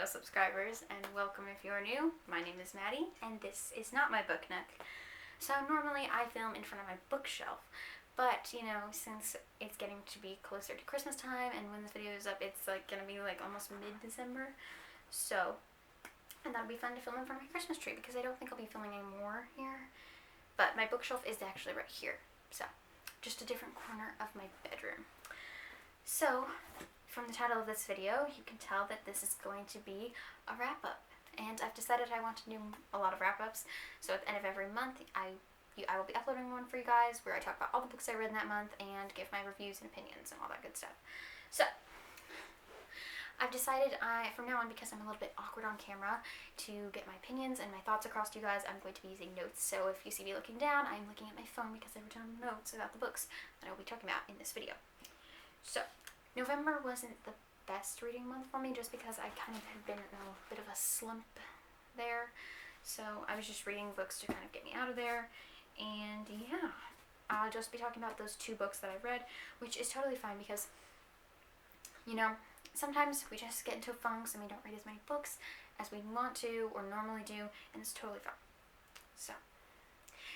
subscribers, and welcome if you're new. My name is Maddie, and this is not my book nook. So normally I film in front of my bookshelf, but since it's getting to be closer to Christmas time, and when this video is up, it's gonna be almost mid-December. And that'll be fun to film in front of my Christmas tree because I don't think I'll be filming any more here. But my bookshelf is actually right here, so just a different corner of my bedroom. So, from the title of this video, you can tell that this is going to be a wrap-up. And I've decided I want to do a lot of wrap-ups, so at the end of every month, I will be uploading one for you guys where I talk about all the books I read in that month and give my reviews and opinions and all that good stuff. So, I've decided from now on, because I'm a little bit awkward on camera, to get my opinions and my thoughts across to you guys, I'm going to be using notes. So if you see me looking down, I'm looking at my phone because I wrote down notes about the books that I will be talking about in this video. So, November wasn't the best reading month for me just because I kind of had been in a bit of a slump there. So I was just reading books to kind of get me out of there. And yeah, I'll just be talking about those two books that I read, which is totally fine because, sometimes we just get into funks and we don't read as many books as we want to or normally do, and it's totally fine. So,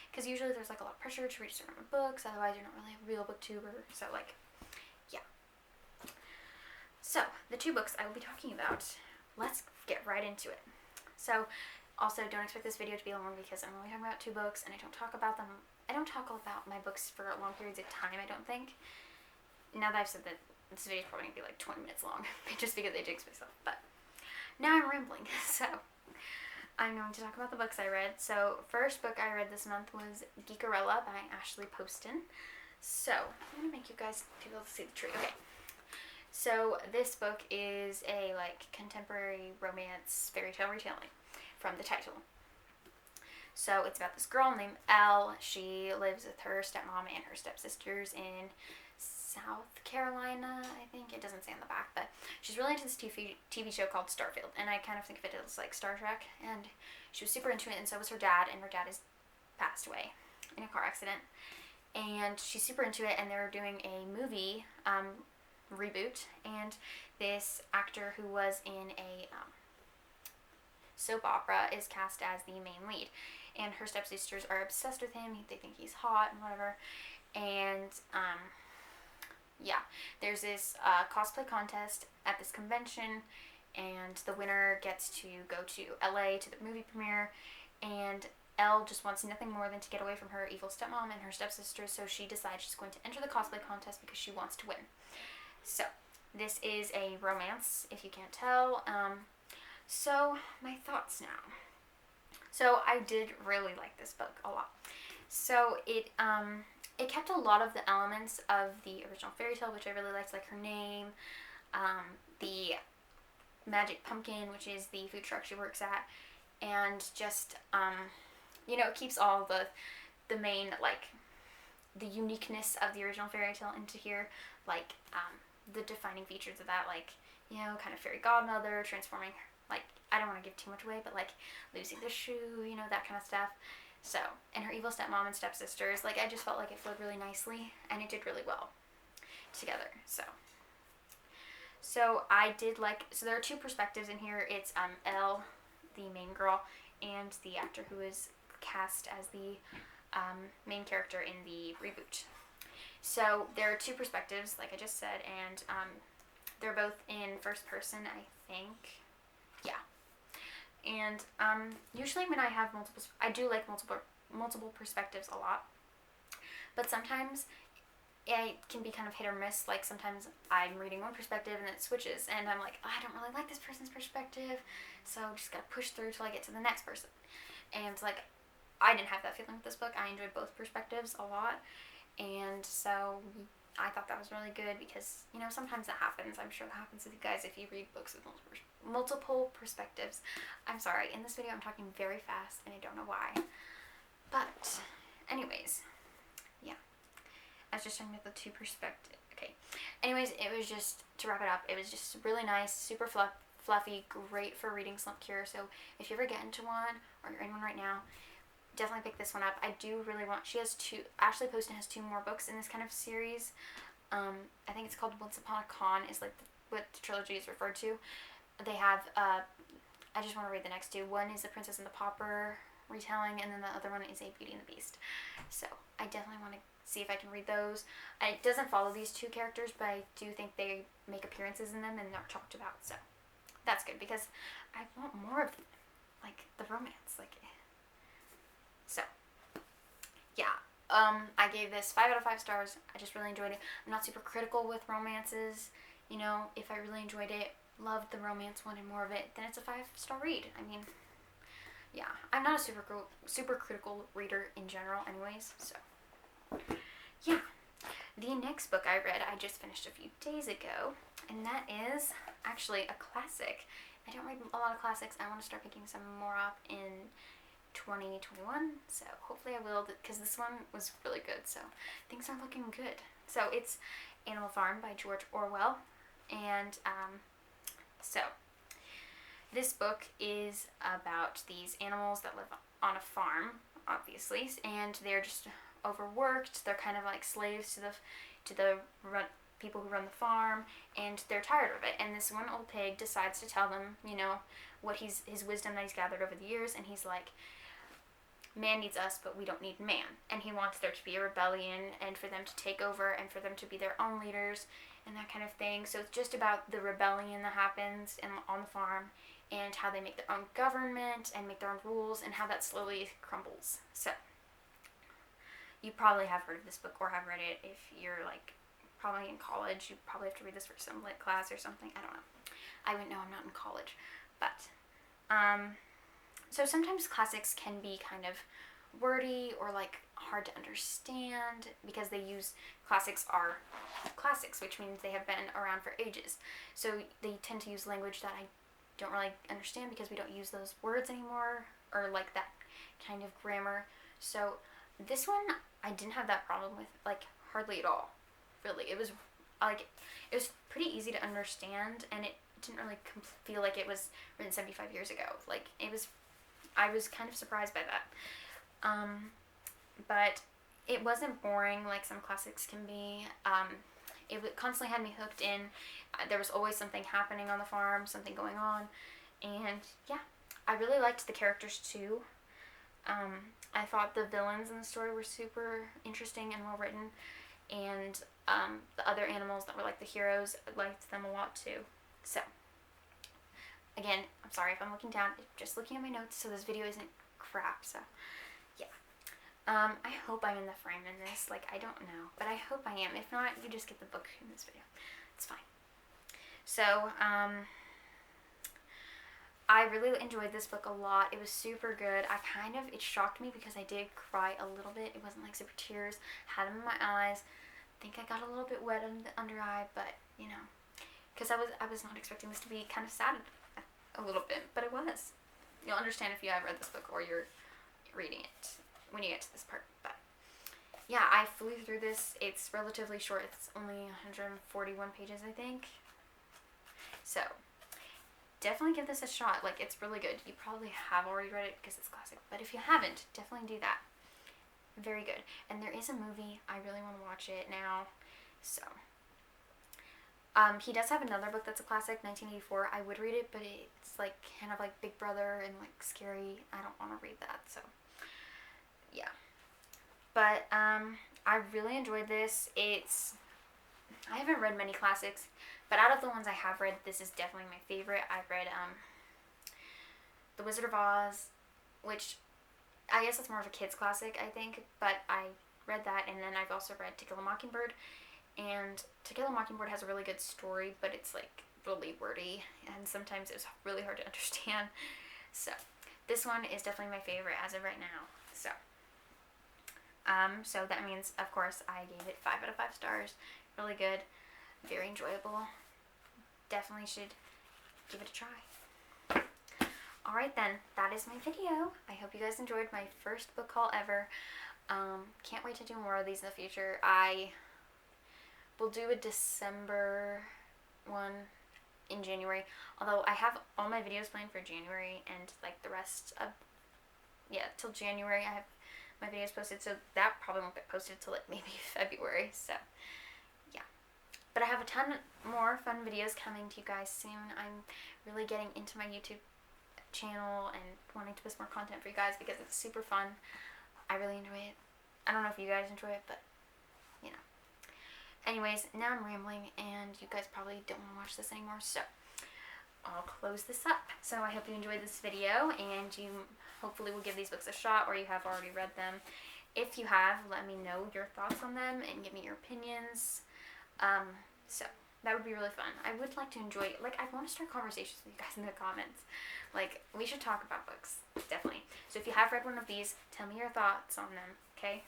because usually there's a lot of pressure to read certain books, otherwise you're not really a real booktuber. So yeah. So, the two books I will be talking about, let's get right into it. So, also don't expect this video to be long because I'm only talking about two books and I don't talk about them. I don't talk about my books for long periods of time, I don't think. Now that I've said that, this video is probably going to be 20 minutes long just because I jinxed myself. But now I'm rambling, so I'm going to talk about the books I read. So, first book I read this month was Geekerella by Ashley Poston. So, I'm going to make you guys be able to see the tree. Okay. So, this book is a contemporary romance fairy tale retelling from the title. So, it's about this girl named Elle. She lives with her stepmom and her stepsisters in South Carolina, I think. It doesn't say on the back, but she's really into this TV show called Starfield, and I kind of think of it as like Star Trek, and she was super into it, and so was her dad, and her dad has passed away in a car accident, and she's super into it, and they're doing a movie reboot, and this actor who was in a soap opera is cast as the main lead, and her stepsisters are obsessed with him. They think he's hot and whatever, and yeah, there's this cosplay contest at this convention, and the winner gets to go to LA to the movie premiere, and Elle just wants nothing more than to get away from her evil stepmom and her stepsisters, so she decides she's going to enter the cosplay contest because she wants to win. So, this is a romance, if you can't tell. So, my thoughts now. So, I did really like this book a lot. So, it kept a lot of the elements of the original fairy tale, which I really liked, like her name, the magic pumpkin, which is the food truck she works at, and just, it keeps all the main, the uniqueness of the original fairy tale into here, the defining features of that, kind of fairy godmother, transforming, I don't want to give too much away, but, losing the shoe, that kind of stuff. So, and her evil stepmom and stepsisters, I just felt like it flowed really nicely, and it did really well together, So I did so there are two perspectives in here. It's, Elle, the main girl, and the actor who is cast as the, main character in the reboot. So, there are two perspectives, like I just said, and, they're both in first person, I think. Yeah. And usually when I have I do like multiple perspectives a lot, but sometimes it can be kind of hit or miss. Sometimes I'm reading one perspective and it switches, and I'm like, I don't really like this person's perspective, so just gotta push through till I get to the next person. And I didn't have that feeling with this book. I enjoyed both perspectives a lot, and so I thought that was really good because, sometimes that happens. I'm sure that happens with you guys if you read books with multiple perspectives. I'm sorry, in this video I'm talking very fast and I don't know why. But, anyways, yeah. I was just talking about the two perspectives. Okay. Anyways, it was just, to wrap it up, it was just really nice, super fluffy, great for reading slump cure. So, if you ever get into one, or you're in one right now, definitely pick this one up. I do really want, Ashley Poston has two more books in this kind of series. I think it's called Once Upon a Con, is what the trilogy is referred to. they have, I just want to read the next two. One is The Princess and the Pauper retelling, and then the other one is A Beauty and the Beast. So I definitely want to see if I can read those. It doesn't follow these two characters, but I do think they make appearances in them and they're talked about. So that's good because I want more of like the romance. Like, so yeah. I gave this 5 out of 5 stars. I just really enjoyed it. I'm not super critical with romances. You know, if I really enjoyed it, loved the romance, wanted more of it, then it's a 5-star read. I mean, yeah, I'm not a super critical reader in general anyways, so yeah. The next book I read, I just finished a few days ago, and that is actually a classic. I don't read a lot of classics. I want to start picking some more up in 2021, so hopefully I will, because this one was really good, so things are looking good. So it's Animal Farm by George Orwell, and so this book is about these animals that live on a farm, obviously, and they're just overworked. They're kind of like slaves to the people who run the farm, and they're tired of it. And this one old pig decides to tell them, you know, what his wisdom that he's gathered over the years, and he's like, man needs us, but we don't need man. And he wants there to be a rebellion, and for them to take over, and for them to be their own leaders, and that kind of thing. So it's just about the rebellion that happens on the farm, and how they make their own government, and make their own rules, and how that slowly crumbles. So you probably have heard of this book, or have read it. If you're like probably in college, you probably have to read this for some lit class or something. I don't know. I wouldn't know, I'm not in college. But so sometimes classics can be kind of wordy or like hard to understand because classics are classics, which means they have been around for ages. So they tend to use language that I don't really understand because we don't use those words anymore, or like that kind of grammar. So this one I didn't have that problem with, like, hardly at all. Really, it was pretty easy to understand, and it didn't really feel like it was written 75 years ago. Like, I was kind of surprised by that. But it wasn't boring like some classics can be. It constantly had me hooked in. There was always something happening on the farm, something going on, and yeah, I really liked the characters too. I thought the villains in the story were super interesting and well written, and the other animals that were like the heroes, I liked them a lot too. So again, I'm sorry if I'm looking down, I'm just looking at my notes, so this video isn't crap. So yeah, I hope I'm in the frame in this. Like, I don't know, but I hope I am. If not, you just get the book in this video. It's fine. So I really enjoyed this book a lot. It was super good. It shocked me because I did cry a little bit. It wasn't like super tears. Had them in my eyes. I think I got a little bit wet on the under eye, but you know, because I was not expecting this to be kind of sad a little bit, but it was. You'll understand if you have read this book or you're reading it when you get to this part. But yeah, I flew through this. It's relatively short. It's only 141 pages, I think. So definitely give this a shot. Like, it's really good. You probably have already read it because it's classic, but if you haven't, definitely do that. Very good. And there is a movie. I really want to watch it now. So he does have another book that's a classic, 1984. I would read it, but it's like kind of like Big Brother and like scary. I don't want to read that. So yeah. But I really enjoyed this. I haven't read many classics, but out of the ones I have read, this is definitely my favorite. I've read The Wizard of Oz, which I guess it's more of a kid's classic, I think, but I read that, and then I've also read To Kill a Mockingbird, and To Kill a Mockingbird has a really good story, but it's like really wordy, and sometimes it's really hard to understand. So this one is definitely my favorite as of right now. So that means, of course, I gave it 5 out of 5 stars. Really good, very enjoyable. Definitely should give it a try. Alright then, that is my video. I hope you guys enjoyed my first book haul ever. Can't wait to do more of these in the future. I will do a December one in January, although I have all my videos planned for January, and like the rest of, till January I have my videos posted, so that probably won't get posted till like maybe February. So yeah, But I have a ton more fun videos coming to you guys soon. I'm really getting into my YouTube channel and wanting to post more content for you guys because it's super fun. I really enjoy it. I don't know if you guys enjoy it, but you know. Anyways, now I'm rambling and you guys probably don't want to watch this anymore, so I'll close this up. So I hope you enjoyed this video and you hopefully will give these books a shot, or you have already read them. If you have, let me know your thoughts on them and give me your opinions. So that would be really fun. I would like to enjoy, like, I want to start conversations with you guys in the comments. Like, we should talk about books, definitely. So if you have read one of these, tell me your thoughts on them, okay?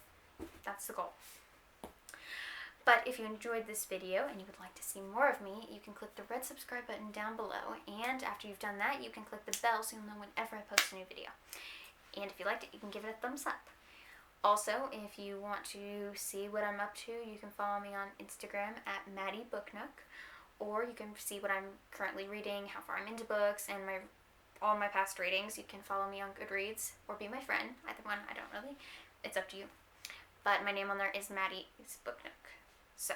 That's the goal. But if you enjoyed this video and you would like to see more of me, you can click the red subscribe button down below. And after you've done that, you can click the bell so you'll know whenever I post a new video. And if you liked it, you can give it a thumbs up. Also, if you want to see what I'm up to, you can follow me on Instagram at Maddie'sBookNook. Or you can see what I'm currently reading, how far I'm into books, and all my past ratings. You can follow me on Goodreads or be my friend. Either one, I don't really. It's up to you. But my name on there is Maddie'sBookNook. So,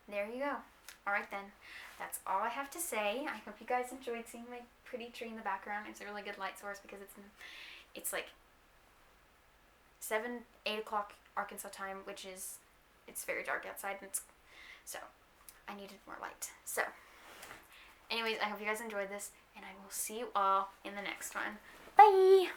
there you go. Alright then, that's all I have to say. I hope you guys enjoyed seeing my pretty tree in the background. It's a really good light source because it's like 8 o'clock Arkansas time, which is, it's very dark outside, and so I needed more light. So, anyways, I hope you guys enjoyed this, and I will see you all in the next one. Bye!